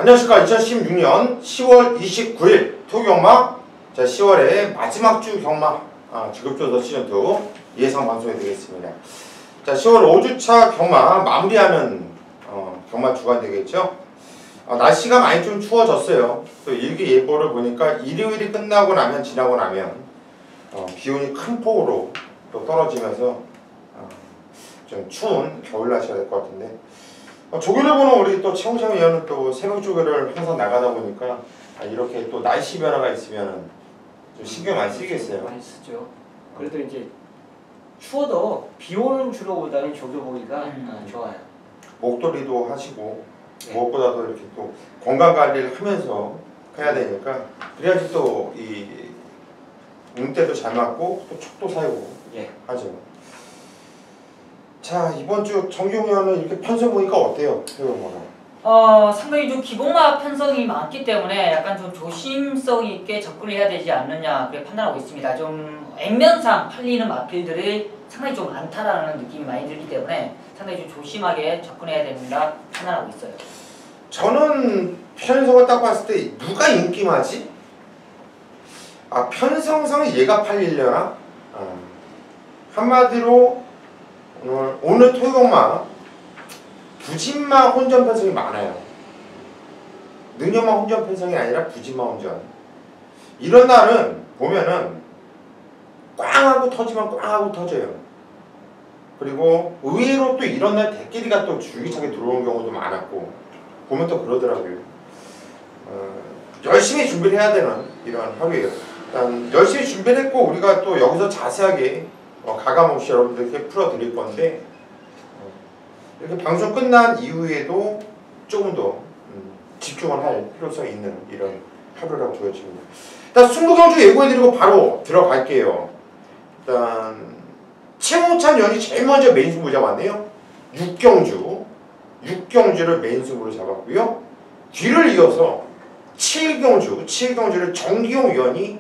안녕하십니까. 2016년 10월 29일 토경마. 자, 10월의 마지막 주 경마 직업조사 시즌2 예상 방송이 되겠습니다. 자, 10월 5주차 경마 마무리하는 경마 주간 되겠죠. 날씨가 많이 좀 추워졌어요. 또 일기예보를 보니까 일요일이 끝나고 나면 지나고 나면 기온이 큰 폭으로 또 떨어지면서 좀 추운 겨울 날씨가 될 것 같은데, 조교를 보는 우리 또 최홍창 위원은 또 새벽 조교를 항상 나가다 보니까 이렇게 또 날씨 변화가 있으면 좀 신경 많이 쓰겠어요. 많이 쓰죠. 그래도 이제 추워도 비 오는 주로보다는 조교 보기가 좋아요. 목도리도 하시고 무엇보다도 이렇게 또 건강 관리를 하면서 해야 되니까 그래야지 또 이 운때도 잘 맞고 또 촉도 살고 하죠. 자, 이번 주 정규면은 이렇게 편성 보니까 어때요? 상당히 좀 기복마 편성이 많기 때문에 약간 좀 조심성 있게 접근을 해야 되지 않느냐 그렇게 판단하고 있습니다. 좀 액면상 팔리는 마필들이 상당히 좀 많다라는 느낌이 많이 들기 때문에 상당히 좀 조심하게 접근해야 된다 판단하고 있어요. 저는 편성을 딱 봤을 때 누가 인기마지? 편성상은 얘가 팔리려나? 한마디로 오늘 토요경마 부진마 혼전 편성이 많아요. 능력마 혼전 편성이 아니라 부진마 혼전. 이런 날은 보면은 꽝하고 터지면 꽝하고 터져요. 그리고 의외로 또 이런 날 대끼리가 또 줄기차게 들어오는 경우도 많았고 보면 또 그러더라고요. 열심히 준비를 해야 되는 이런 하루예요. 일단 열심히 준비를 했고 우리가 또 여기서 자세하게 가감없이 여러분들께 풀어드릴 건데, 이렇게 방송 끝난 이후에도 조금 더 집중을 할 필요성이 있는 이런 하루라고 보여집니다. 일단 승부경주 예고해드리고 바로 들어갈게요. 일단 최홍찬 위원이 제일 먼저 메인 승부 잡았네요. 6경주를 메인 승부로 잡았고요. 뒤를 이어서 7경주를 정기용 위원이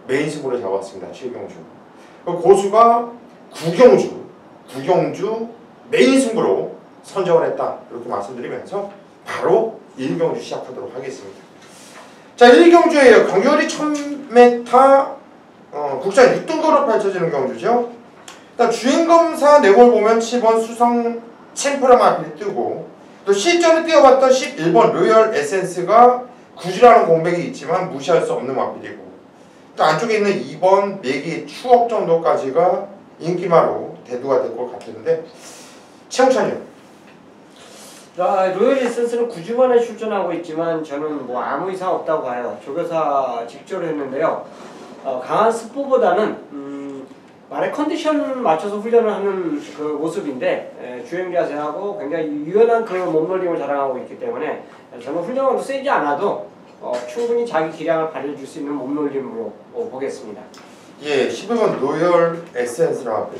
메인 승부로 잡았습니다. 7경주. 고수가 9경주 메인 승부로 선정을 했다. 이렇게 말씀드리면서 바로 1경주 시작하도록 하겠습니다. 자, 1경주에요. 경결이 1000m 국산 6등급으로 펼쳐지는 경주죠. 일단 주행검사 내골 보면 7번 수성 챔프라 마필이 뜨고, 또 실전에 뛰어봤던 11번 로열 에센스가 구지라는 공백이 있지만 무시할 수 없는 마필이고, 또 안쪽에 있는 2번 매기 추억 정도까지가 인기마로 대두가 될 것 같은데, 최홍찬이요. 로열 에센스는 9주만에 출전하고 있지만 저는 뭐 아무 이상 없다고 봐요. 조교사 직조를 했는데요. 강한 습보보다는 말의 컨디션 맞춰서 훈련을 하는 그 모습인데, 주행 자세하고 굉장히 유연한 그 몸놀림을 자랑하고 있기 때문에 저는 훈련도 세지 않아도 충분히 자기 기량을 발휘해줄 수 있는 몸놀림으로 보겠습니다. 예, 11번 로열 에센스라는 마필.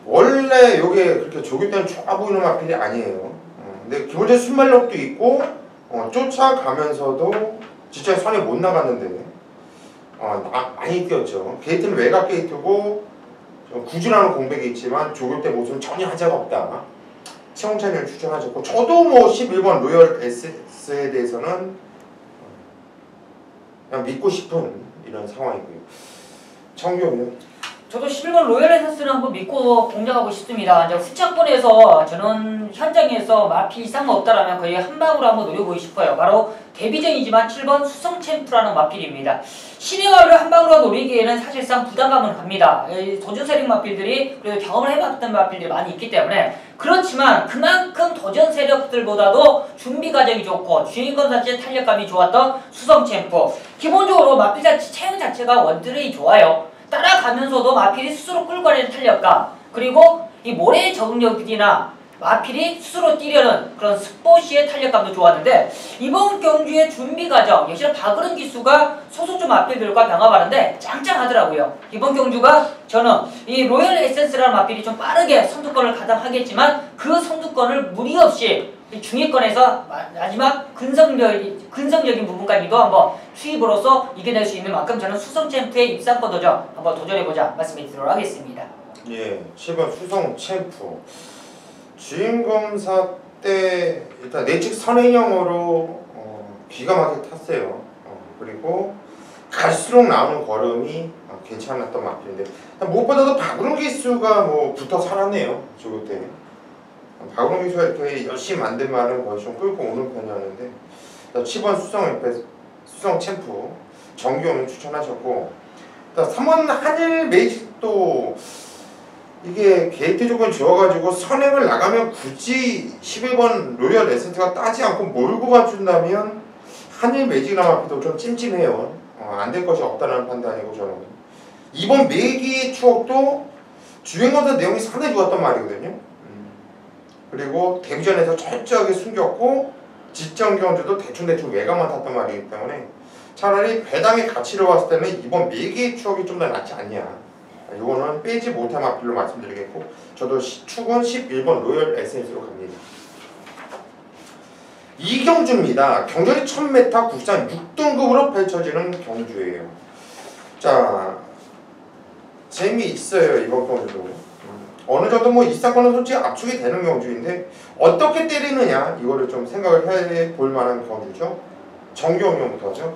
원래 요게 그렇게 조교 때는 좋아 보이는 마필이 아니에요. 근데 기본적으로 순발력도 있고 쫓아가면서도 진짜 선에 못 나갔는데 많이 뛰었죠. 게이트는 외곽 게이트고 구주라는 공백이 있지만 조교 때 모습은 전혀 하자가 없다. 최홍찬이를 추천하셨고, 저도 뭐 11번 로열 에센스에 대해서는 그냥 믿고 싶은 이런 상황이고요. 정규는 저도 11번 로열 에센스를 한번 믿고 공략하고 싶습니다. 이제 후착권에서 저는 현장에서 마필 이상 없다라면 거의 한 방으로 한번 노려보고 싶어요. 바로 데뷔전이지만 7번 수성 챔프라는 마필입니다. 신의 마필을 한 방으로 노리기에는 사실상 부담감은 갑니다. 도전 세력 마필들이 그래도 경험을 해봤던 마필들이 많이 있기 때문에. 그렇지만 그만큼 도전 세력들보다도 준비 과정이 좋고 주인공 자체의 탄력감이 좋았던 수성 챔프. 기본적으로 마필 자체 체형 자체가 원들이 좋아요. 따라가면서도 마필이 스스로 끌고 가는 탄력감, 그리고 이 모래의 적응력이나 마필이 스스로 뛰려는 그런 스포시의 탄력감도 좋았는데, 이번 경주의 준비 과정 역시나 박으른 기수가 소속주 마필들과 병합하는데 짱짱하더라고요. 이번 경주가 저는 이 로열 에센스라는 마필이 좀 빠르게 선두권을 가담하겠지만 그 선두권을 무리 없이 중위권에서 마지막 근성적인 부분까지도 한번 투입으로써 이겨낼 수 있는 만큼 저는 수성 챔프의 입상권 도전 한번 도전해보자 말씀드리도록 하겠습니다. 예, 7번 수성 챔프. 주행검사 때 일단 내측 선행형으로 기가 막히게 탔어요. 그리고 갈수록 나오는 걸음이 괜찮았던 마필인데 무엇보다도 박은호 기수가 뭐 붙어 살았네요. 저거 때 박은호 기수가 이렇게 열심히 만든 말은 거의 좀 끌고 오는 편이었는데 10번 수성 챔프 정규호는 추천하셨고 3번 한일 메이직도 이게 게이트 조건이 좋아가지고 선행을 나가면 굳이 11번 로열 에센트가 따지 않고 몰고 가준다면 한일 매직이나 마피도 좀 찜찜해요. 안 될 것이 없다는 판단이고 저는 2번 매기의 추억도 주행거사 내용이 상당히 좋았단 말이거든요. 그리고 데뷔전에서 철저하게 숨겼고 직전 경주도 대충 외곽만 탔단 말이기 때문에 차라리 배당의 가치로 봤을 때는 이번 매기의 추억이 좀 더 낫지 않냐. 이거는 빼지 못할 마필로 말씀드리겠고 저도 축은 11번 로열 에센스로 갑니다. 이경주입니다. 경전이 1000m 국산 6등급으로 펼쳐지는 경주예요. 자, 재미있어요. 이번 경주도. 어느 정도 뭐 이 사건은 솔직히 압축이 되는 경주인데 어떻게 때리느냐 이거를 좀 생각을 해볼 만한 경주죠. 정규영부터 하죠.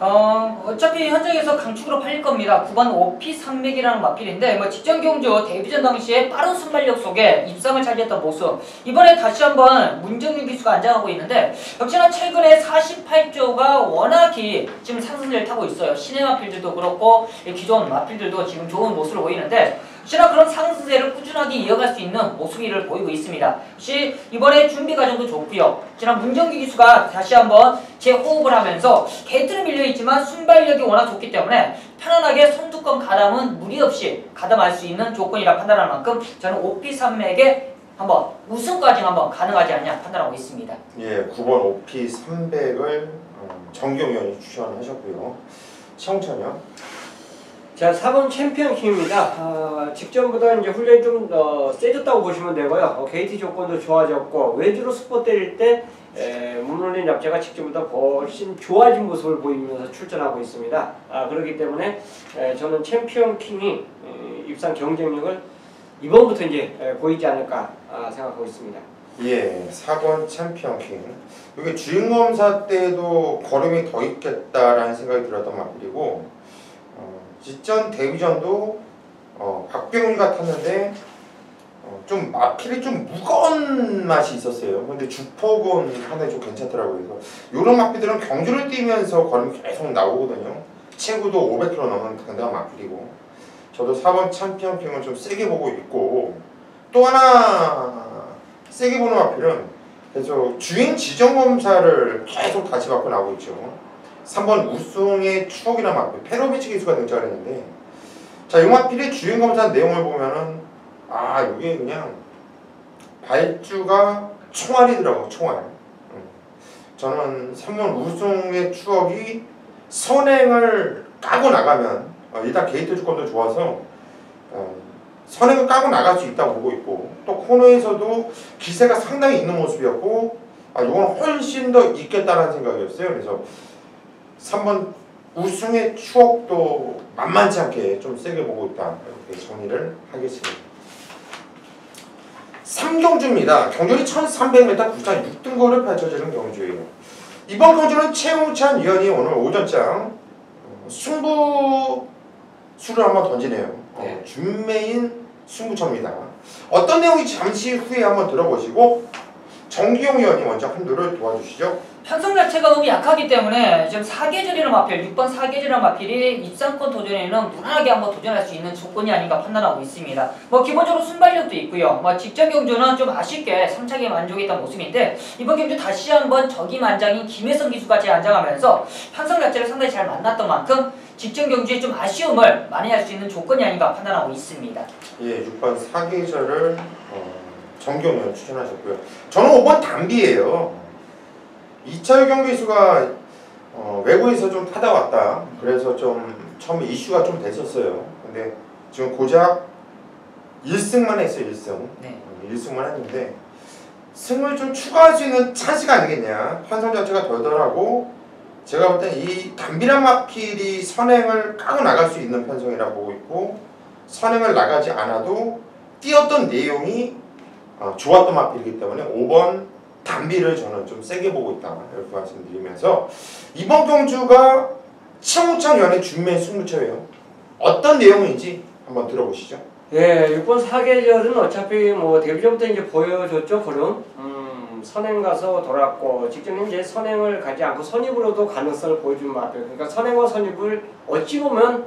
어차피 현장에서 강축으로 팔릴 겁니다. 9번 오피 산맥이라는 마필인데 직전 경주 데뷔전 당시에 빠른 순발력 속에 입상을 차지했던 모습 이번에 다시 한번 문정윤 기수가 안장하고 있는데 역시나 최근에 48조가 워낙이 지금 상승세를 타고 있어요. 신의 마필들도 그렇고 기존 마필들도 지금 좋은 모습을 보이는데 혹시나 그런 상승세를 꾸준하게 이어갈 수 있는 모습을 보이고 있습니다. 혹시 이번에 준비 과정도 좋고요. 지난 문정규 기수가 다시 한번 재호흡을 하면서 게이트는 밀려있지만 순발력이 워낙 좋기 때문에 편안하게 선두권 가담은 무리 없이 가담할 수 있는 조건이라 판단하는 만큼 저는 오피 산맥에 한번 우승까지 한번 가능하지 않냐 판단하고 있습니다. 예, 9번 오피 300을 정경 의원이 추천하셨고요. 최홍천이요? 자, 4번 챔피언킹입니다. 직전보다 이제 훈련이 좀 세졌다고 보시면 되고요. 게이트 조건도 좋아졌고 외주로 스포 때릴 때 몸놀림 잡자가 직전보다 훨씬 좋아진 모습을 보이면서 출전하고 있습니다. 그렇기 때문에 저는 챔피언킹이 입상 경쟁력을 이번부터 이제 보이지 않을까 생각하고 있습니다. 예, 4번 챔피언킹. 이게 주행검사 때도 걸음이 더 있겠다라는 생각이 들었던 마필이고 직전 데뷔전도 박병훈이가 탔는데 좀 마필이 좀 무거운 맛이 있었어요. 근데 주폭은 상당히 좀 괜찮더라고요. 그래서 이런 마필들은 경주를 뛰면서 걸음이 계속 나오거든요. 체구도 500km 넘는 당당한 마필이고 저도 4번 챔피언킹을 좀 세게 보고 있고 또 하나 세게 보는 마필은 그래서 주행 지정 검사를 계속 다시 받고 나오고 있죠. 3번 우승의 추억이라는 마필 페로비치 기수가 등장을 했는데 자, 이 마필의 주행검사 내용을 보면은 이게 그냥 발주가 총알이더라고. 총알. 저는 3번 우승의 추억이 선행을 까고 나가면 일단 게이트 조건도 좋아서 선행을 까고 나갈 수 있다고 보고 있고 또 코너에서도 기세가 상당히 있는 모습이었고 이건 훨씬 더 있겠다라는 생각이었어요. 그래서 3번 우승의 추억도 만만치 않게 좀 세게 보고 있다. 이렇게 정리를 하겠습니다. 3경주입니다. 경주는 1300m 국산 6등급으로 펼쳐지는 경주예요. 이번 경주는 최웅찬 위원이 오늘 오전장 승부수를 한번 던지네요. 준메인 승부처입니다. 어떤 내용인지 잠시 후에 한번 들어보시고 정기용 위원이 먼저 한두를 도와주시죠. 편성 자체가 너무 약하기 때문에 지금 4계절이라는 마필, 6번 4계절이라는 마필이 입상권 도전에는 무난하게 한번 도전할 수 있는 조건이 아닌가 판단하고 있습니다. 기본적으로 순발력도 있고요. 직전 경주는 좀 아쉽게 3차기에 만족했던 모습인데 이번 경주 다시 한번 적임안장인 김혜성 기수까지 안장하면서 편성 자체를 상당히 잘 만났던 만큼 직전 경주에 좀 아쉬움을 만회할 수 있는 조건이 아닌가 판단하고 있습니다. 예, 6번 4계절을 정경련 추천하셨고요. 저는 5번 담비예요. 2차 경기수가 외국에서 좀 타다 왔다. 그래서 좀 처음에 이슈가 좀 됐었어요. 근데 지금 고작 1승만 했어요. 1승. 네. 1승만 했는데 승을 좀 추가할 수 있는 찬스가 아니겠냐. 편성 자체가 덜덜하고 제가 볼 땐 이 담비란 마필이 선행을 까고 나갈 수 있는 편성이라고 보고 있고 선행을 나가지 않아도 뛰었던 내용이 좋았던 마필이기 때문에 5번 단비를 저는 좀 세게 보고 있다 이렇게 말씀드리면서 이번 경주가 최홍찬 연의 준매 승부처예요. 어떤 내용인지 한번 들어보시죠. 예, 6번 사계절은 어차피 뭐 데뷔전부터 이제 보여줬죠, 그럼. 선행 가서 돌았고 직전에 이제 선행을 가지 않고 선입으로도 가능성을 보여준 마필. 그러니까 선행과 선입을 어찌 보면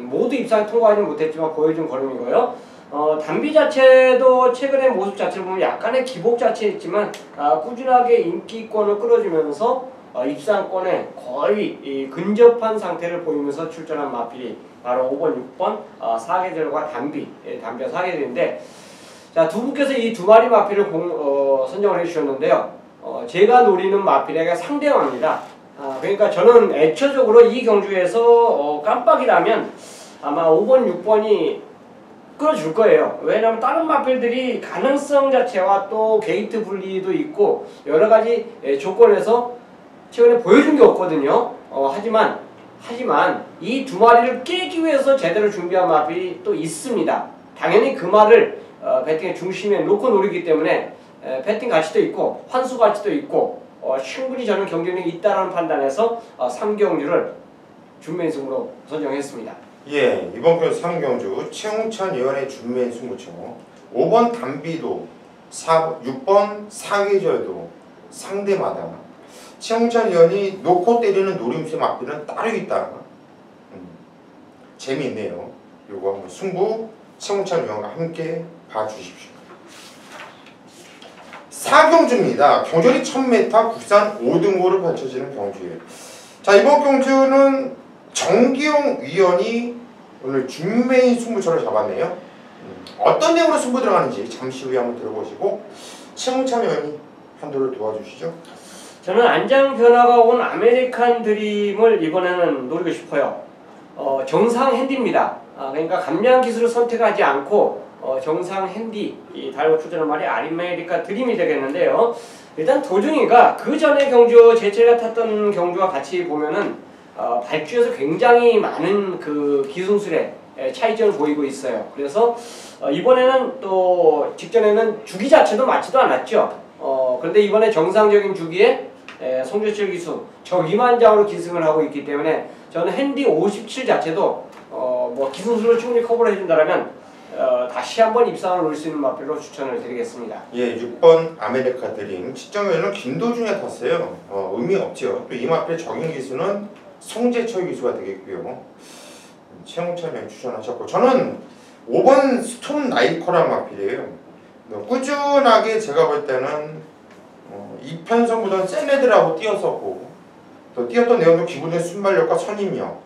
모두 입상에 통과하지 못했지만 보여준 걸음이고요. 단비 자체도 최근의 모습 자체를 보면 약간의 기복 자체 있지만 꾸준하게 인기권을 끌어주면서 입상권에 거의 근접한 상태를 보이면서 출전한 마필이 바로 5번, 6번 사계절과 단비, 단비와 사계절인데 자, 두 분께서 이 두 마리 마필을 선정을 해주셨는데요. 제가 노리는 마필에게 상대왕입니다. 그러니까 저는 애초적으로 이 경주에서 깜빡이라면 아마 5번, 6번이 끌어줄 거예요. 왜냐하면 다른 마필들이 가능성 자체와 또 게이트 분리도 있고 여러 가지 조건에서 최근에 보여준 게 없거든요. 하지만 이 두 마리를 깨기 위해서 제대로 준비한 마필이 또 있습니다. 당연히 그 말을 배팅의 중심에 놓고 노리기 때문에 배팅 가치도 있고 환수 가치도 있고 충분히 저는 경쟁력이 있다는 판단에서 3경주를 준매인 승부로 선정했습니다. 예, 이번 경주 3경주 최홍찬 의원의 준매인 승부처 5번 단비도 6번 사계절도 상대마다 최홍찬 의원이 놓고 때리는 노림수 마필은 따로 있다. 재미있네요. 요거 한번 승부 최홍찬 의원과 함께 봐주십시오. 4경주입니다. 경전이 1000m 국산 5등고로 펼쳐지는 경주예요. 자, 이번 경주는 정기용 위원이 오늘 준매인 승부처를 잡았네요. 어떤 내용으로 승부 들어가는지 잠시 후에 한번 들어보시고 최홍찬 의원이 판도를 도와주시죠. 저는 안장 변화가 온 아메리칸 드림을 이번에는 노리고 싶어요. 정상 핸디입니다. 그러니까 감량 기술을 선택하지 않고 정상 핸디 달고 출전한 말이 아메리카 드림이 되겠는데요. 일단 도중이가 그 전에 경주 제철가 탔던 경주와 같이 보면은 발주에서 굉장히 많은 그 기승술의 차이점을 보이고 있어요. 그래서 이번에는 또 직전에는 주기 자체도 맞지도 않았죠. 그런데 이번에 정상적인 주기에 송재철 기수 저기만장으로 기승을 하고 있기 때문에 저는 핸디 57 자체도 뭐 기승술을 충분히 커버를 해준다면 다시 한번 입상을 올 수 있는 마필로 추천을 드리겠습니다. 예, 6번 아메리카 드림 측정에는 김도중에 탔어요. 의미 없죠. 또 이 마필의 적용 기수는 송재철 기수가 되겠고요. 최홍찬이 추천하셨고 저는 5번 스톰 나이커란 마필이에요. 꾸준하게 제가 볼 때는 이편성보다는 센 애들하고 뛰었었고 또 뛰었던 내용도 기본적인 순발력과 선임력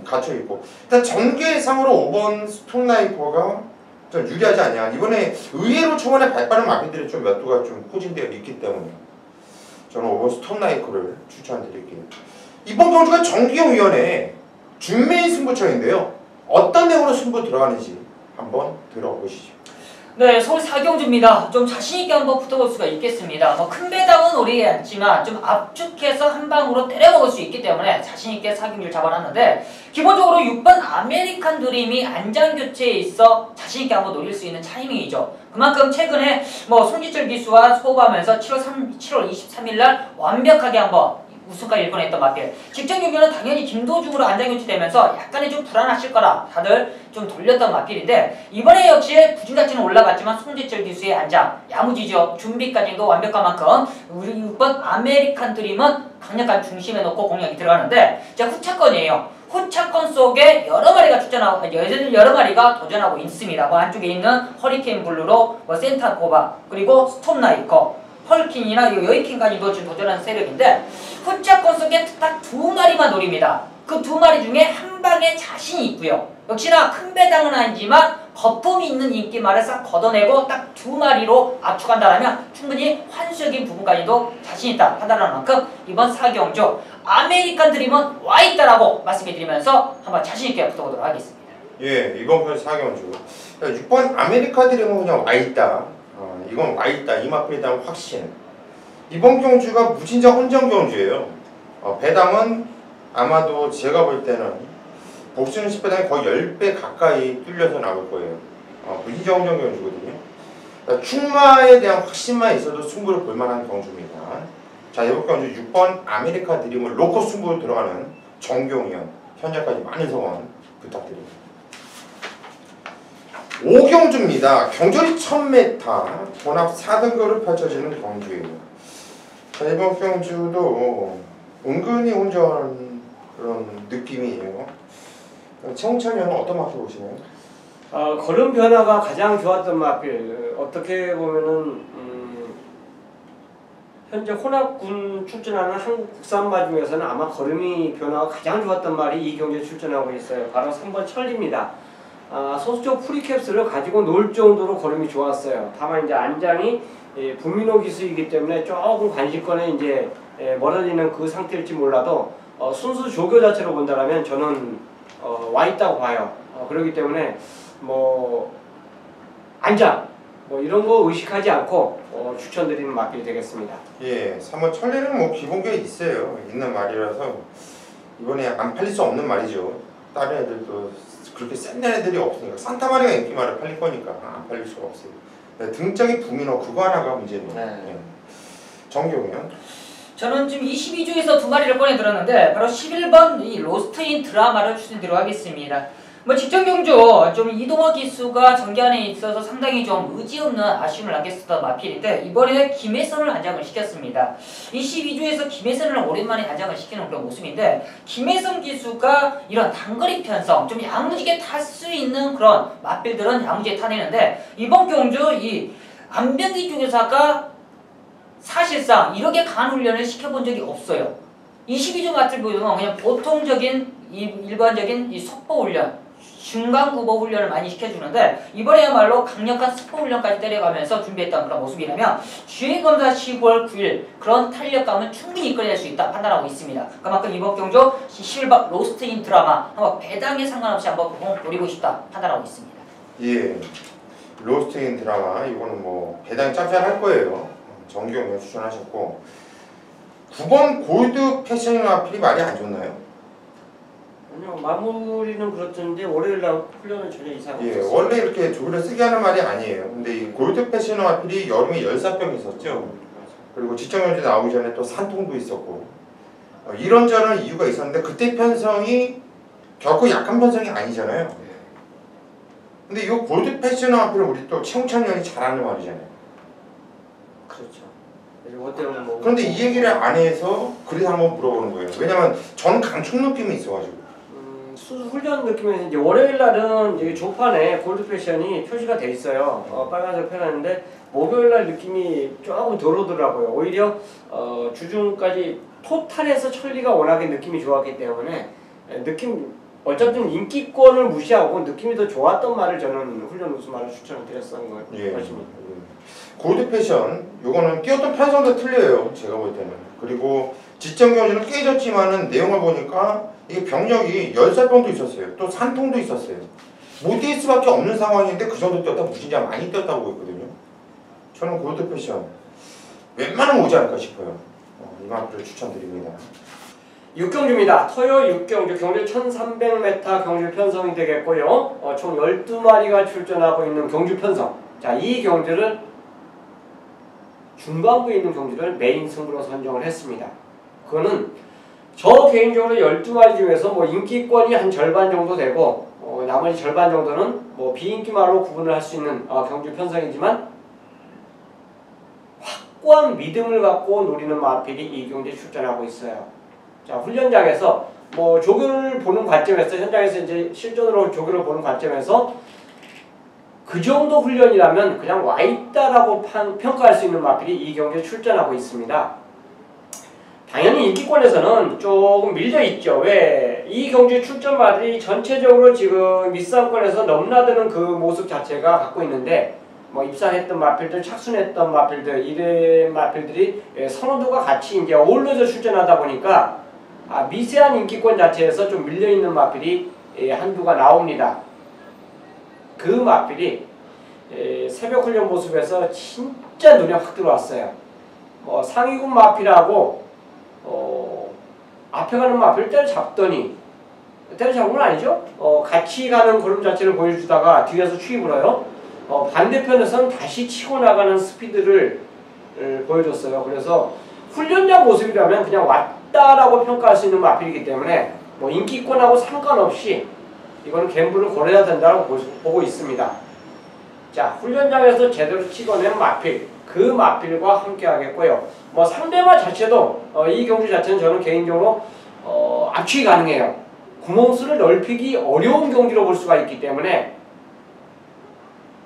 갖춰있고 일단 전개상으로 5번 스톰 나이커가 좀 유리하지 않냐. 이번에 의외로 초반에 발빠른 마필들이 좀 몇 도가 좀 포진되어 있기 때문에 저는 5번 스톰 나이커를 추천드릴게요. 이번 경주가 정기용 위원회 준매인 승부처인데요. 어떤 내용으로 승부 들어가는지 한번 들어보시죠. 네, 서울 4경주입니다. 좀 자신있게 한번 붙어볼 수가 있겠습니다. 뭐 큰 배당은 오리지 않지만 좀 압축해서 한 방으로 때려먹을 수 있기 때문에 자신있게 4경주를 잡아놨는데 기본적으로 6번 아메리칸 드림이 안장 교체에 있어 자신있게 한번 노릴 수 있는 타이밍이죠. 그만큼 최근에 뭐 송지철 기수와 소흡하면서 7월 23일날 완벽하게 한번 우승까지 일궈냈던 마필. 직전 경기는 당연히 김도중으로 안장 교체되면서 약간의 좀 불안하실 거라 다들 좀 돌렸던 마필인데 이번에 역시 부진 자체는 올라갔지만 송재철 기수의 안장 야무지죠. 준비까지도 완벽한 만큼 우리 6번 아메리칸 드림은 강력한 중심에 놓고 공략이 들어가는데 자 후차권이에요. 후차권 속에 여러 마리가 도전하고 있습니다. 뭐 안쪽에 있는 허리케인 블루로 뭐 센타 고바 그리고 스톰 나이커 펄킨이나 여이킨까지도 지금 도전하는 세력인데 후차권 속에 딱 두 마리만 노립니다. 그 두 마리 중에 한 방에 자신이 있고요. 역시나 큰 배당은 아니지만 거품이 있는 인기말을 싹 걷어내고 딱 두 마리로 압축한다면 충분히 환수적인 부분까지도 자신 있다 판단하는 만큼 이번 4경주 아메리칸 드림은 와있다라고 말씀해드리면서 한번 자신있게 붙어보도록 하겠습니다. 예, 이번 편 4경주 6번 아메리카 드림은 그냥 와있다. 이건 와있다. 이 마필에 대한 확신. 이번 경주가 무진장 혼전 경주예요. 배당은 아마도 제가 볼 때는 복수는 10배당이 거의 10배 가까이 뚫려서 나올 거예요. 무진장 혼전 경주거든요. 자, 충마에 대한 확신만 있어도 승부를 볼만한 경주입니다. 자, 이번 경주 6번 아메리카 드림을 놓고 승부 들어가는 정경현 현재까지 많은 성원 부탁드립니다. 5경주입니다. 경주리 1000m 혼합 4등급으로 펼쳐지는 경주예요. 자, 이번 경주도 은근히 운전 그런 느낌이에요. 최홍찬 의원은 어떤 맛을 보시나요? 걸음 변화가 가장 좋았던 마필 어떻게 보면은 현재 혼합군 출전하는 한국 국산마 중에서는 아마 걸음이 변화가 가장 좋았던 말이 이 경기에 출전하고 있어요. 바로 3번 천리입니다. 소수적 프리캡스를 가지고 놀 정도로 걸음이 좋았어요. 다만 이제 안장이 부민호 기수이기 때문에 조금 관심권에 이제 멀어지는 그 상태일지 몰라도 순수 조교 자체로 본다면 저는 와 있다고 봐요. 그렇기 때문에 뭐 안장 뭐 이런 거 의식하지 않고 추천드리는 마필이 되겠습니다. 예, 3번 천리는 뭐 기본기에 있어요. 있는 말이라서 이번에 안 팔릴 수 없는 말이죠. 다른 애들도 그렇게 센 애들이 없으니까 산타마리가 인기말을 팔릴 거니까 안 팔릴 수가 없어요. 등짝이 부민호 그거 하나가 문제입니다. 네. 예. 정경현. 저는 지금 22주에서 두 마리를 꺼내 들었는데 바로 11번 이 로스트인 드라마를 추천드리도록 하겠습니다. 뭐 직전 경주 좀 이동화 기수가 전개안에 있어서 상당히 좀 의지 없는 아쉬움을 남겼었던 마필인데 이번에 김혜선을 안장을 시켰습니다. 22주에서 김혜선을 오랜만에 안장을 시키는 그런 모습인데 김혜선 기수가 이런 단거리 편성 좀 야무지게 탈 수 있는 그런 마필들은 야무지게 타내는데 이번 경주 이 안병기 쪽에서가 사실상 이렇게 강한 훈련을 시켜본 적이 없어요. 22주 마필 보면 그냥 보통적인 일반적인 이 속보 훈련 중간구보 훈련을 많이 시켜주는데 이번에야말로 강력한 스포 훈련까지 때려가면서 준비했던 그런 모습이라면 주행검사 10월 9일 그런 탄력감은 충분히 이끌어낼 수 있다 판단하고 있습니다. 그만큼 이번 경주 11번 로스트인 드라마 한번 배당에 상관없이 한번 노리고 싶다 판단하고 있습니다. 예, 로스트인 드라마 이거는 뭐 배당이 짭짤할 거예요. 정경현 추천하셨고 9번 골드 패션 마필이 많이 안 좋나요? 아니요, 마무리는 그렇던데 월요일날 훈련은 전혀 이상 없었어요. 예, 원래 이렇게 조기를 쓰게 하는 말이 아니에요. 근데 이 골드 패션 마필이 여름에 열사병이 있었죠. 그리고 지정현재 나오기 전에 또 산통도 있었고 이런저런 이유가 있었는데 그때 편성이 결코 약한 편성이 아니잖아요. 근데 이 골드 패션 마필은 우리 또 최홍찬 형이 잘하는 말이잖아요. 그렇죠. 이것 때문에 뭐 그런데 이 얘기를 안 해서 그래서 한번 물어보는 거예요. 왜냐면 전 감축 느낌이 있어가지고. 수술 훈련 느낌에서 이제 월요일 날은 이제 조판에 골드 패션이 표시가 돼 있어요. 빨간색 펴놨는데 목요일 날 느낌이 조금 덜 오더라고요. 오히려 주중까지 토탈에서 천리가 워낙에 느낌이 좋았기 때문에 느낌 어쨌든 인기권을 무시하고 느낌이 더 좋았던 말을 저는 훈련 우수말을 추천을 드렸던 것입니다. 골드 패션 요거는 끼었던 편성도 틀려요. 제가 볼 때는. 그리고 지점 경주는 깨졌지만은 내용을 보니까 이게 병력이 열살병도 있었어요. 또 산통도 있었어요. 못 뛸 수밖에 없는 상황인데 그 정도 뛰었다 무진자 많이 뛰었다고 했거든요. 저는 골드 패션 웬만하면 오지 않을까 싶어요. 이만큼 추천드립니다. 6경주입니다. 토요 6경주 경주 1300m 경주 편성이 되겠고요. 총 12마리가 출전하고 있는 경주 편성. 자, 이 경주를 중간부에 있는 경주를 메인 승부로 선정을 했습니다. 그거는 저 개인적으로 12마리 중에서 뭐 인기권이 한 절반 정도 되고 나머지 절반 정도는 뭐 비인기말로 구분을 할 수 있는 경주 편성이지만 확고한 믿음을 갖고 노리는 마필이 이 경주에 출전하고 있어요. 자, 훈련장에서 뭐 조교를 보는 관점에서 현장에서 이제 실전으로 조교를 보는 관점에서 그 정도 훈련이라면 그냥 와 있다라고 평가할 수 있는 마필이 이 경기에 출전하고 있습니다. 당연히 인기권에서는 조금 밀려 있죠. 왜? 이 경주에 출전마들이 전체적으로 지금 밑상권에서 넘나드는 그 모습 자체가 갖고 있는데 뭐 입상했던 마필들, 착순했던 마필들, 이런 마필들이 선호도가 같이 이제 어울려져 출전하다 보니까 미세한 인기권 자체에서 좀 밀려 있는 마필이 한두가 나옵니다. 그 마필이 새벽 훈련 모습에서 진짜 눈에 확 들어왔어요. 뭐 상위군 마필하고 앞에 가는 마필 때려잡더니 때려잡은 건 아니죠. 같이 가는 걸음 자체를 보여주다가 뒤에서 추입을 해요. 반대편에서는 다시 치고 나가는 스피드를 보여줬어요. 그래서 훈련장 모습이라면 그냥 왔다라고 평가할 수 있는 마필이기 때문에 뭐 인기권하고 상관없이 이거는 갬블을 걸어야 된다고 보고 있습니다. 자, 훈련장에서 제대로 찍어낸 마필, 그 마필과 함께 하겠고요. 뭐 상대마 자체도 이 경주 자체는 저는 개인적으로 압축이 가능해요. 구멍수를 넓히기 어려운 경기로 볼 수가 있기 때문에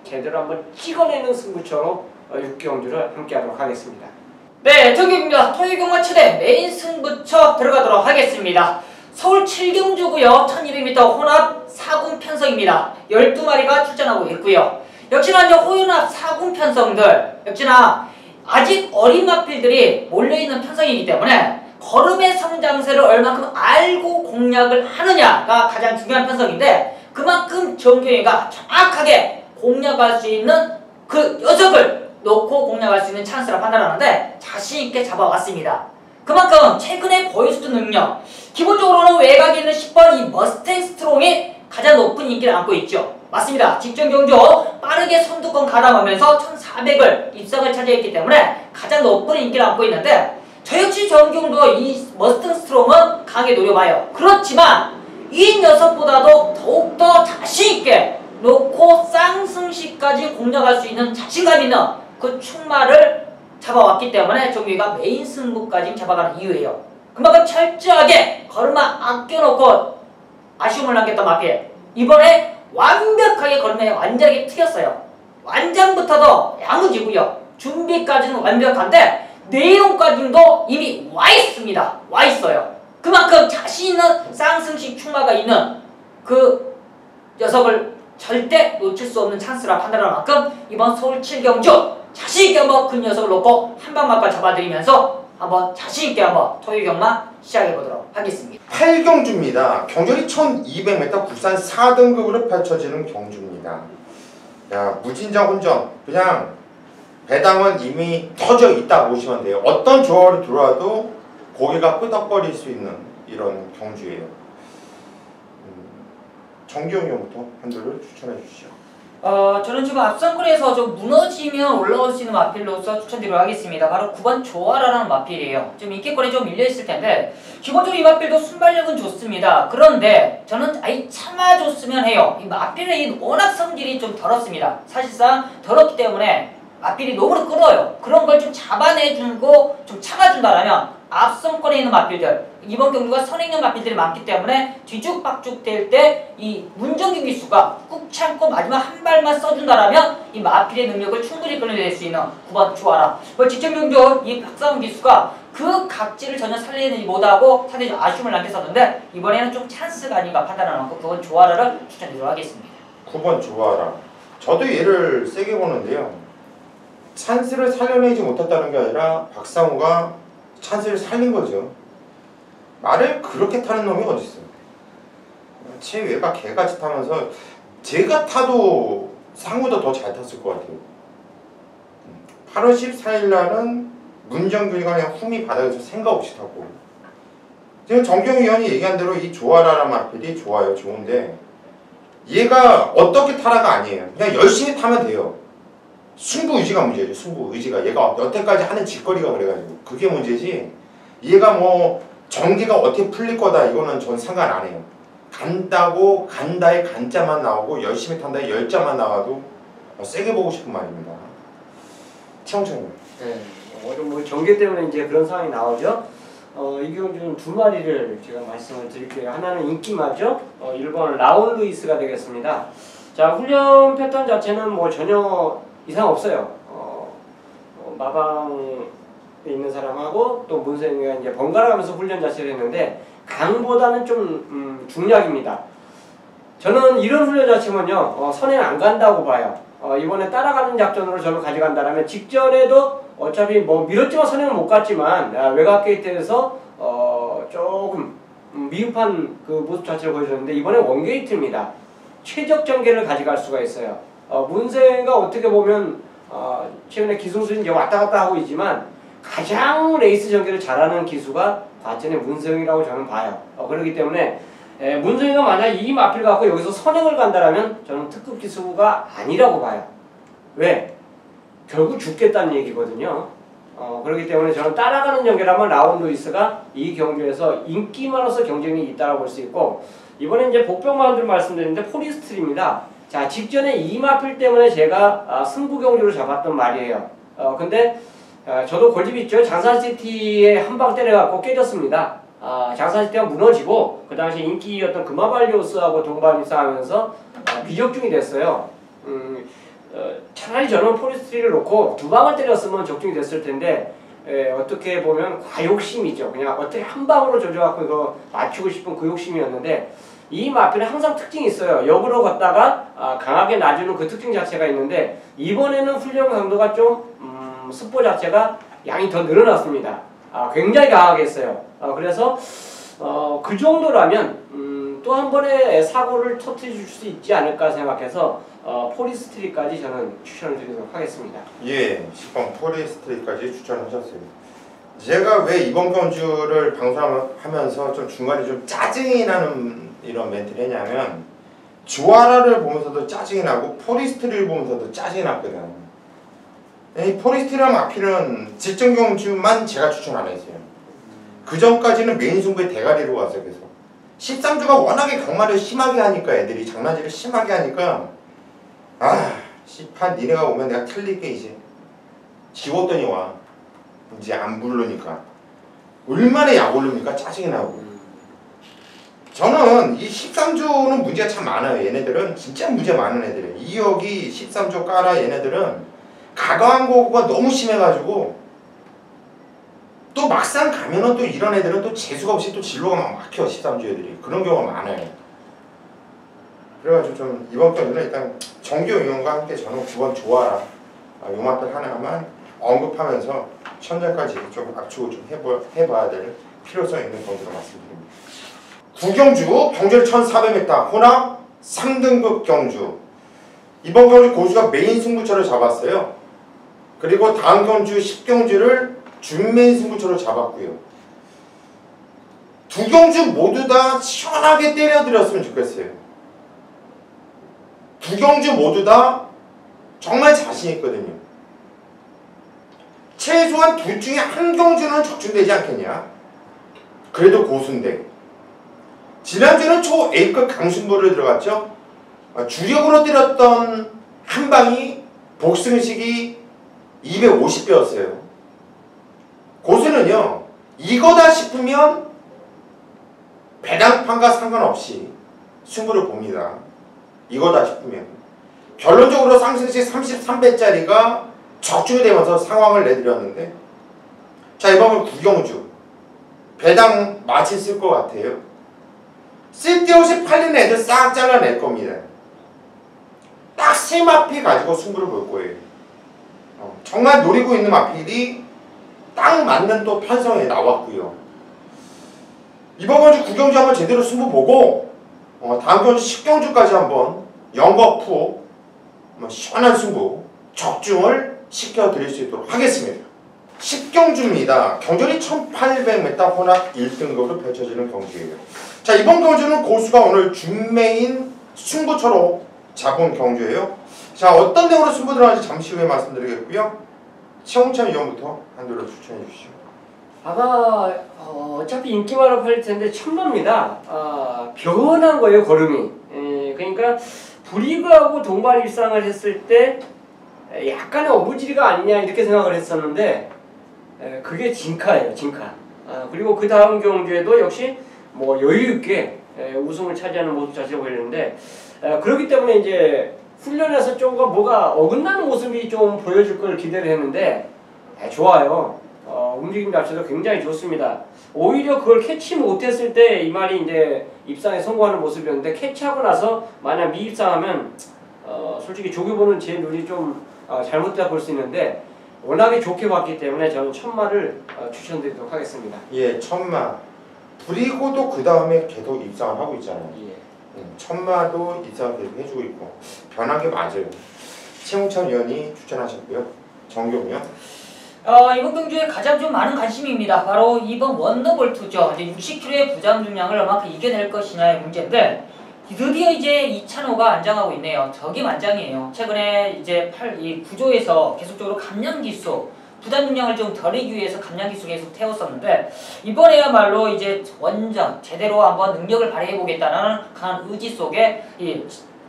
제대로 한번 찍어내는 승부처로 6경주를 함께 하도록 하겠습니다. 네, 토요경마 토요경마 최대 메인 승부처 들어가도록 하겠습니다. 서울 7경주고요. 1200m 혼합 4군 편성입니다. 12마리가 출전하고 있고요. 역시나 이제 호연합 4군 편성들, 역시나 아직 어린 마필들이 몰려있는 편성이기 때문에 걸음의 성장세를 얼마큼 알고 공략을 하느냐가 가장 중요한 편성인데, 그만큼 정경이가 정확하게 공략할 수 있는 그 녀석을 놓고 공략할 수 있는 찬스라 판단하는데 자신있게 잡아왔습니다. 그만큼 최근에 보여줬던 능력, 기본적으로는 외곽에 있는 10번 이 머스탱 스트롱이 가장 높은 인기를 안고 있죠. 맞습니다. 직전 경주 빠르게 선두권 가담하면서 1400을 입상을 차지했기 때문에 가장 높은 인기를 안고 있는데, 저 역시 정경도 이 머스탱 스트롱은 강하게 노려봐요. 그렇지만 이 녀석보다도 더욱더 자신있게 놓고 쌍승시까지 공략할 수 있는 자신감 있는 그 충마를 잡아왔기 때문에 정규가 메인 승부까지 잡아가는 이유예요. 그만큼 철저하게 걸음만 아껴놓고 아쉬움을 남겼던 마필, 이번에 완벽하게 걸음에 완전하게 튀겼어요. 완장부터도 야무지고요. 준비까지는 완벽한데 내용까지도 이미 와있습니다. 와있어요. 그만큼 자신있는 쌍승식 충마가 있는 그 녀석을 절대 놓칠 수 없는 찬스라 판단하는 만큼 이번 서울 7경주 자신있게 한번 그 녀석을 놓고 한 방만까 잡아드리면서 한번 자신있게 한번 토요경마 시작해보도록 하겠습니다. 8경주입니다. 경절이 1200m 국산 4등급으로 펼쳐지는 경주입니다. 야, 무진장 혼전, 그냥 배당은 이미 터져 있다 보시면 돼요. 어떤 조화로 들어와도 고개가 끄덕거릴 수 있는 이런 경주예요. 정기용 형부터 한두를 추천해 주시죠. 저는 지금 앞선골에서 좀 무너지면 올라올 수 있는 마필로서 추천드리도록 하겠습니다. 바로 9번 조아라라는 마필이에요. 좀 인기권에 좀 밀려있을 텐데 기본적으로 이 마필도 순발력은 좋습니다. 그런데 저는 아예 참아줬으면 해요. 이 마필의 워낙 성질이 좀 더럽습니다. 사실상 더럽기 때문에 마필이 너무 끌어요. 그런 걸 좀 잡아내주고 좀 참아준다라면 앞선권에 있는 마필들, 이번 경주가 선행력 마필들이 많기 때문에 뒤죽박죽 될 때 이 문정규 기수가 꾹 참고 마지막 한 발만 써준다라면 이 마필의 능력을 충분히 끌어낼 수 있는 9번 조아라. 뭐 직전 경주 이 박상훈 기수가 그 각질을 전혀 살리지 못하고 상당히 좀 아쉬움을 남겼었는데 이번에는 좀 찬스가 아닌가 판단하는 만큼 9번 조아라를 추천드리도록 하겠습니다. 9번 조아라. 저도 얘를 세게 보는데요. 찬스를 살려내지 못했다는 게 아니라 박상우가 찬스를 살린 거죠. 말을 그렇게 타는 놈이 어딨어요. 체외가 개같이 타면서 제가 타도 상우도 더 잘 탔을 것 같아요. 8월 14일 날은 문정균이가 그냥 흠이 바닥에서 생각 없이 탔고, 지금 정경 위원이 얘기한 대로 이 조아라란 마필이 좋아요. 좋은데 얘가 어떻게 타라가 아니에요. 그냥 열심히 타면 돼요. 승부 의지가 문제죠. 승부 의지가. 얘가 여태까지 하는 짓거리가 그래가지고 그게 문제지, 얘가 뭐 전개가 어떻게 풀릴 거다 이거는 전 상관 안 해요. 간다고 간다에 간자만 나오고 열심히 탄다에 열자만 나와도 세게 보고 싶은 말입니다. 최홍철님. 네, 뭐 전개 때문에 이제 그런 상황이 나오죠. 이 경주는 두 마리를 제가 말씀을 드릴게요. 하나는 인기마죠. 1번 라운 루이스가 되겠습니다. 자, 훈련 패턴 자체는 뭐 전혀 이상 없어요. 마방에 있는 사람하고 또 문세영이가 이제 번갈아가면서 훈련 자체를 했는데 강보다는 좀 중략입니다. 저는 이런 훈련 자체면요 선행 안 간다고 봐요. 이번에 따라가는 작전으로 저를 가져간다면 직전에도 어차피 뭐 밀었지만 선행은 못 갔지만 외곽 게이트에서 조금 미흡한 그 모습 자체를 보여줬는데 이번에 원게이트입니다. 최적 전개를 가져갈 수가 있어요. 문세가 어떻게 보면 최근에 기술수는 이제 왔다 갔다 하고 있지만 가장 레이스 전개를 잘하는 기수가 과천의 문세영이라고 저는 봐요. 그렇기 때문에 문세영이가 만약 이 마필 갖고 여기서 선행을 간다라면 저는 특급 기수가 아니라고 봐요. 왜? 결국 죽겠다는 얘기거든요. 그렇기 때문에 저는 따라가는 연계라면 라운 루이스가 이 경주에서 인기만으로서 경쟁이 있다고 볼 수 있고, 이번에 이제 복병마운드 말씀드렸는데 포리스트리입니다. 자, 직전에 이마필 때문에 제가 승부 경주를 잡았던 말이에요. 근데 저도 골집 있죠. 장산시티에 한 방 때려갖고 깨졌습니다. 장산시티가 무너지고 그 당시 인기였던 금화발리오스하고 동반 입상하면서 비적중이 됐어요. 차라리 저는 포리스트리를 놓고 두 방을 때렸으면 적중이 됐을 텐데, 어떻게 보면 과욕심이죠. 그냥 어떻게 한 방으로 조져갖고 이거 맞추고 싶은 그 욕심이었는데, 이 마필은 항상 특징이 있어요. 역으로 걷다가 강하게 놔주는 그 특징 자체가 있는데, 이번에는 훈련 강도가 좀 스포 자체가 양이 더 늘어났습니다. 굉장히 강하게 했어요. 그래서 그 정도라면 또 한 번의 사고를 터뜨릴 수 있지 않을까 생각해서 포리스트리까지 저는 추천을 드리도록 하겠습니다. 예, 10번 포리스트리까지 추천하셨어요. 제가 왜 이번 경주를 방송하면서 좀 중간에 좀 짜증이 나는 이런 멘트를 했냐면, 주아라를 보면서도 짜증이 나고 포리스트리를 보면서도 짜증이 났거든. 이 포리스트리랑 마필은 직전 경주만 제가 추천 안 했어요. 그 전까지는 메인 승부의 대가리로 왔어요. 그래서 13주가 워낙에 경마를 심하게 하니까, 애들이 장난질을 심하게 하니까, 씨판 니네가 오면 내가 틀릴게 이제 지웠더니 와 이제 안 부르니까 얼마나 약 올릅니까? 짜증이 나고. 저는 이 13조는 문제가 참 많아요. 얘네들은 진짜 문제 많은 애들이에요. 2억이 13조 까라. 얘네들은 가강한 거가 너무 심해가지고, 또 막상 가면은 또 이런 애들은 또 재수가 없이 또 진로가 막 막혀. 13조 애들이 그런 경우가 많아요. 그래가지고 좀 이번 경기는 일단 정규 응용과 함께 저는 9번 좋아라, 요 맛들 하나만 언급하면서 천장까지 좀 압축을 좀 해봐야 될 필요성 있는 경주로 말씀드립니다. 구경주 경주를 1400m 혼합 3등급 경주. 이번 경주 고수가 메인 승부처를 잡았어요. 그리고 다음 경주 10경주를 준메인 승부처로 잡았고요. 두 경주 모두 다 시원하게 때려드렸으면 좋겠어요. 두 경주 모두 다 정말 자신 있거든요. 최소한 둘 중에 한 경주는 적중되지 않겠냐. 그래도 고수인데. 지난주는 초 A급 강승부를 들어갔죠. 주력으로 때렸던 한 방이 복승식이 250배였어요. 고수는요, 이거다 싶으면 배당판과 상관없이 승부를 봅니다. 이거다 싶으면. 결론적으로 상승시 33배짜리가 적중이 되면서 상황을 내드렸는데, 자, 이번은 구경주 배당 마치 쓸 것 같아요. 쓸데없이 팔리는 애들 싹 잘라낼 겁니다. 딱 세 마필 가지고 승부를 볼 거예요. 정말 노리고 있는 마필이 딱 맞는 또 편성에 나왔고요. 이번 경주 구경주 한번 제대로 승부 보고, 다음 경주 10경주까지 한번 연거푸 시원한 승부 적중을 시켜드릴 수 있도록 하겠습니다. 10경주입니다. 경전이 1800m 혼합 1등급으로 펼쳐지는 경주예요. 자, 이번 경주는 고수가 오늘 준메인 승부처로 잡은 경주예요. 자, 어떤 내용으로 승부 들어가는지 잠시 후에 말씀드리겠고요. 최홍찬 위원부터 한두로 추천해 주시죠. 아마 어차피 인기만으로 팔릴 텐데 천만입니다. 변한 거예요, 걸음이. 그러니까 불이그하고 동반 일상을 했을 때 약간의 어부지리가 아니냐 이렇게 생각을 했었는데, 그게 진카예요, 진카. 그리고 그 다음 경주에도 역시 뭐 여유 있게 우승을 차지하는 모습 자체가 보이는데, 그렇기 때문에 이제 훈련에서 좀 뭐가 어긋나는 모습이 좀 보여줄 걸 기대를 했는데, 좋아요. 움직임 자체도 굉장히 좋습니다. 오히려 그걸 캐치 못했을 때 이 말이 이제 입상에 성공하는 모습이었는데, 캐치하고 나서 만약 미입상하면 솔직히 조기 보는 제 눈이 좀 잘못되다 볼 수 있는데, 워낙에 좋게 봤기 때문에 저는 천마를 추천드리도록 하겠습니다. 예, 천마. 그리고도 그 다음에 계속 입상을 하고 있잖아요. 예. 천마도 입상을 계속 해주고 있고 변한 게 맞아요. 최홍찬 위원이 추천하셨고요. 정경이요. 이번 경주에 가장 좀 많은 관심입니다. 바로 2번 원더볼트죠. 이제 60kg의 부담 중량을 얼마큼 이겨낼 것이냐의 문제인데, 드디어 이제 이찬호가 안장하고 있네요. 저기만장이에요. 최근에 이제 이 구조에서 계속적으로 감량기수 부담 능력을 좀 덜이기 위해서 감량기수 계속 태웠었는데 이번에야말로 이제 완전 제대로 한번 능력을 발휘해보겠다는 강한 의지 속에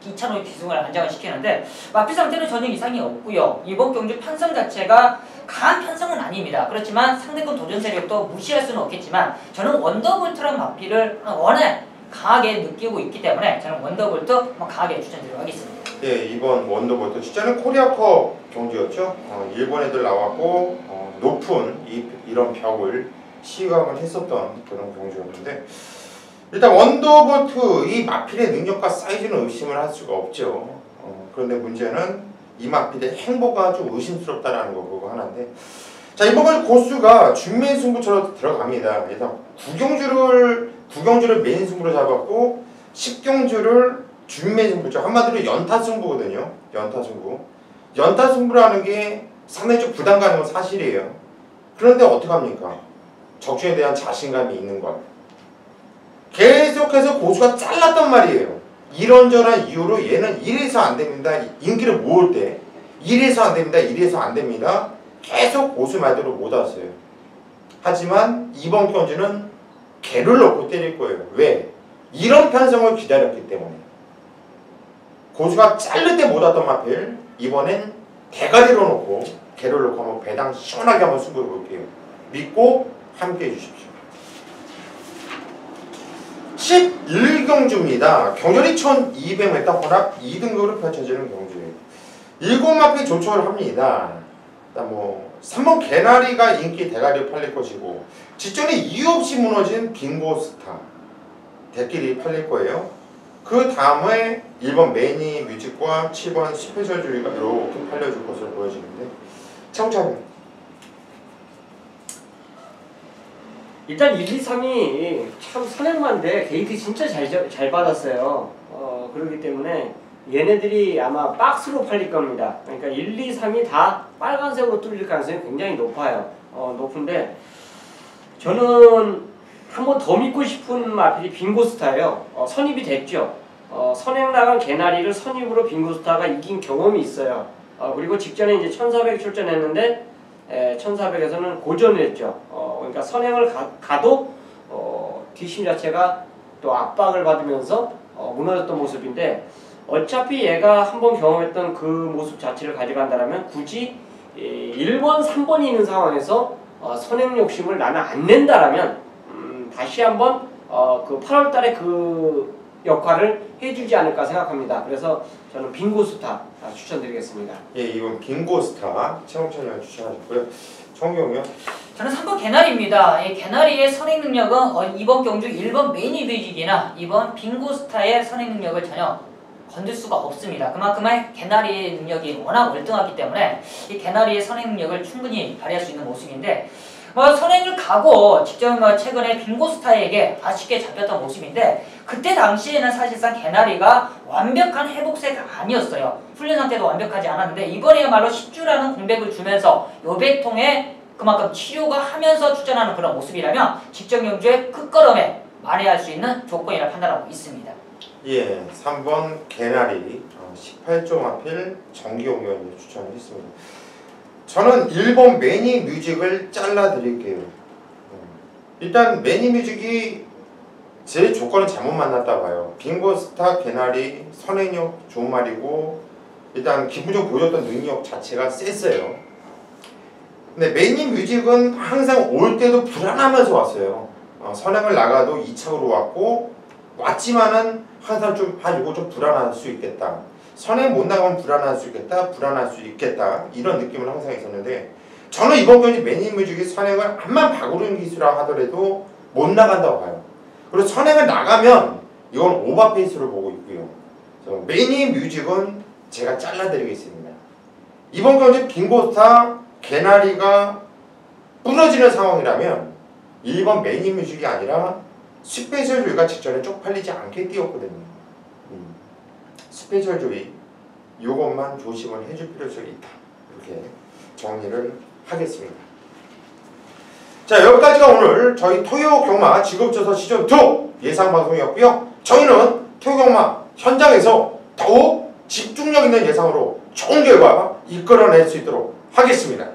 이찬호의 기승을 안장을 시키는데 마피 상태는 전혀 이상이 없고요. 이번 경주 편성 자체가 강한 편성은 아닙니다. 그렇지만 상대권 도전 세력도 무시할 수는 없겠지만 저는 원더볼트란 마피를 워낙 강하게 느끼고 있기 때문에 저는 원더볼트 한번 강하게 추천드리도록 하겠습니다. 예, 이번 원더볼트 주자는 코리아컵 경주였죠. 일본 애들 나왔고 높은 이런 벽을 시감을 했었던 그런 경주였는데 일단 원더볼트 이 마필의 능력과 사이즈는 의심을 할 수가 없죠. 그런데 문제는 이 마필의 행보가 좀 의심스럽다라는 거 그거 하나인데 자 이번 고수가 준메인 승부처럼 들어갑니다. 그래서 9경주를 메인 승부로 잡았고 10경주를 준메인 승부죠. 한마디로 연타 승부거든요. 연타 승부. 연타 승부라는 게 상당히 좀 부담 가는 건 사실이에요. 그런데 어떡합니까? 적중에 대한 자신감이 있는 것. 계속해서 고수가 잘랐단 말이에요. 이런저런 이유로 얘는 이래서 안 됩니다. 인기를 모을 때 이래서 안 됩니다. 이래서 안 됩니다. 계속 고수 말대로 못 왔어요. 하지만 이번 경주는 개를 넣고 때릴 거예요. 왜? 이런 편성을 기다렸기 때문에. 고수가 자를 때 못 왔던 마필 이번엔 대가리로 놓고 개를 넣고 한번 배당 시원하게 한번 승부를 볼게요. 믿고 함께 해주십시오. 11경주입니다. 경전이 1200m 혼합 2등급으로 펼쳐지는 경주예요. 7마필 조초를 합니다. 일단 3번 개나리가 인기 대가리로 팔릴 것이고 직전에 이유 없이 무너진 빙고스타 대끼리 팔릴 거예요. 그 다음에 1번 매니 뮤직과 7번 스페셜주의가 이렇게 팔려줄 것으로 보여지는데 차우차님 일단 1, 2, 3이 참 선행만데 게이트 진짜 잘 받았어요. 그렇기 때문에 얘네들이 아마 박스로 팔릴 겁니다. 그러니까 1, 2, 3이 다 빨간색으로 뚫릴 가능성이 굉장히 높아요. 높은데 저는 한 번 더 믿고 싶은 마필이 빙고스타예요. 선입이 됐죠. 선행 나간 개나리를 선입으로 빙고스타가 이긴 경험이 있어요. 그리고 직전에 이제 1400 출전했는데 1400에서는 고전을 했죠. 그러니까 선행을 가도 뒷심 자체가 또 압박을 받으면서 무너졌던 모습인데 어차피 얘가 한번 경험했던 그 모습 자체를 가져간다면 굳이 1번, 3번이 있는 상황에서 선행 욕심을 나는 안 낸다라면 다시 한번 그 8월달에 그 역할을 해주지 않을까 생각합니다. 그래서 저는 빙고스타 추천드리겠습니다. 예, 이건 빙고스타 최홍천이가 추천하셨고요. 청경이요? 저는 3번 개나리입니다. 이 개나리의 선행 능력은 이번 경주 1번 매니 뮤직이나 이번 빙고스타의 선행 능력을 전혀 건들 수가 없습니다. 그만큼의 개나리의 능력이 워낙 월등하기 때문에 이 개나리의 선행 능력을 충분히 발휘할 수 있는 모습인데 선행을 가고 직접 최근에 빙고스타에게 아쉽게 잡혔던 모습인데 그때 당시에는 사실상 개나리가 완벽한 회복세가 아니었어요. 훈련 상태도 완벽하지 않았는데 이번에야말로 10주라는 공백을 주면서 요백통에 그만큼 치료가 하면서 출전하는 그런 모습이라면 직전 경주의 끝걸음에 만회할 수 있는 조건이라 판단하고 있습니다. 예, 3번 개나리 18조 마필 정기용 의원님 추천을 했습니다. 저는 1번 매니 뮤직을 잘라 드릴게요. 일단 매니 뮤직이 제 조건을 잘못 만났다 봐요. 빙고스타 개나리 선행력 좋은 말이고 일단 기본적으로 보여줬던 능력 자체가 셌어요. 근데 매니 뮤직은 항상 올 때도 불안하면서 왔어요. 선행을 나가도 2차로 왔지만은 항상 이거 좀 불안할 수 있겠다. 선행 못 나가면 불안할 수 있겠다. 이런 느낌을 항상 있었는데 저는 이번 경기 매니 뮤직이 선행을 한만 바구르는 기수라 하더라도 못 나간다고 봐요. 그리고 선행을 나가면 이건 오버페이스를 보고 있고요. 그래서 매니 뮤직은 제가 잘라드리겠습니다. 이번 경기 빙고스타 개나리가 부러지는 상황이라면 1번 매니 뮤직이 아니라 스페셜 조이가 직전에 쪽팔리지 않게 뛰었거든요. 스페셜 조이 요것만 조심을 해줄 필요성이 있다. 이렇게 정리를 하겠습니다. 자, 여기까지가 오늘 저희 토요 경마 직업조사 시즌2 예상 방송이었고요. 저희는 토경마 현장에서 더욱 집중력 있는 예상으로 좋은 결과 이끌어낼 수 있도록 하겠습니다.